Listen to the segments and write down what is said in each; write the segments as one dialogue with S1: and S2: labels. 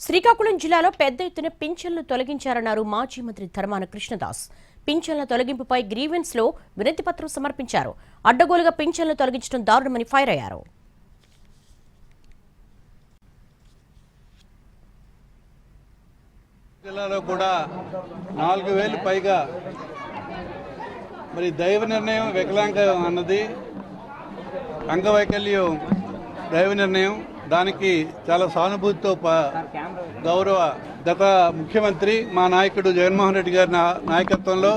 S1: శ్రీకాకుళం జిల్లాలో పెద్ద ఎత్తున పింఛన్లు తొలగించారన్నారు మాజీ మంత్రి ధర్మాన కృష్ణదాస్. పింఛన్ల తొలగింపుపై గ్రీవెన్స్ లో వినతి పత్రం సమర్పించారు. అడ్డగోలుగా పింఛన్లు తొలగించడం దారుణమని ఫైర్ అయ్యారు.
S2: జిల్లాలో కూడా 4,000 పైగా మరి దైవ నిర్ణయం వికలాంగం అన్నది అంగవైకల్యం దైవ నిర్ణయం. దానికి చాలా సానుభూతితో గౌరవ గత ముఖ్యమంత్రి మా నాయకుడు జగన్మోహన్ రెడ్డి గారి నాయకత్వంలో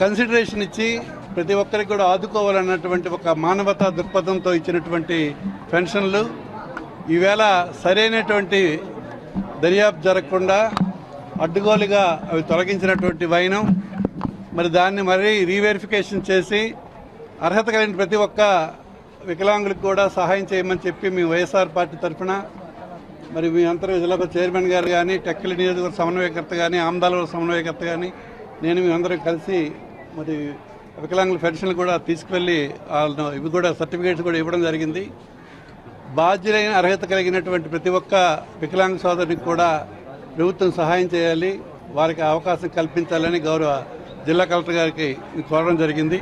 S2: కన్సిడరేషన్ ఇచ్చి ప్రతి ఒక్కరికి కూడా ఆదుకోవాలన్నటువంటి ఒక మానవతా దృక్పథంతో ఇచ్చినటువంటి పెన్షన్లు ఈవేళ సరైనటువంటి దర్యాప్తు జరగకుండా అడ్డుగోలుగా అవి తొలగించినటువంటి వైనం. మరి దాన్ని మరీ రీవెరిఫికేషన్ చేసి అర్హత కలిగిన ప్రతి ఒక్క వికలాంగులకు కూడా సహాయం చేయమని చెప్పి మీ వైఎస్ఆర్ పార్టీ తరఫున మరి మీ అంతర్ జిల్లా చైర్మన్ గారు కానీ, టెక్కలి నియోజకవర్గ సమన్వయకర్త కానీ, ఆమదాల సమన్వయకర్త కానీ, నేను మీ అందరం కలిసి మరి వికలాంగుల పెన్షన్లు కూడా తీసుకువెళ్ళి ఇవి కూడా సర్టిఫికేట్స్ కూడా ఇవ్వడం జరిగింది. బాధ్యులైన అర్హత కలిగినటువంటి ప్రతి ఒక్క వికలాంగ సోదరునికి కూడా ప్రభుత్వం సహాయం చేయాలి, వారికి అవకాశం కల్పించాలని గౌరవ జిల్లా కలెక్టర్ గారికి కోరడం జరిగింది.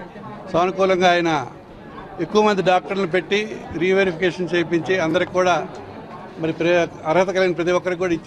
S2: సానుకూలంగా ఆయన ఎక్కువ మంది డాక్టర్లను పెట్టి రీవెరిఫికేషన్ చేయించి అందరికి కూడా మరి అర్హత కలిగిన ప్రతి ఒక్కరికి కూడా ఇచ్చే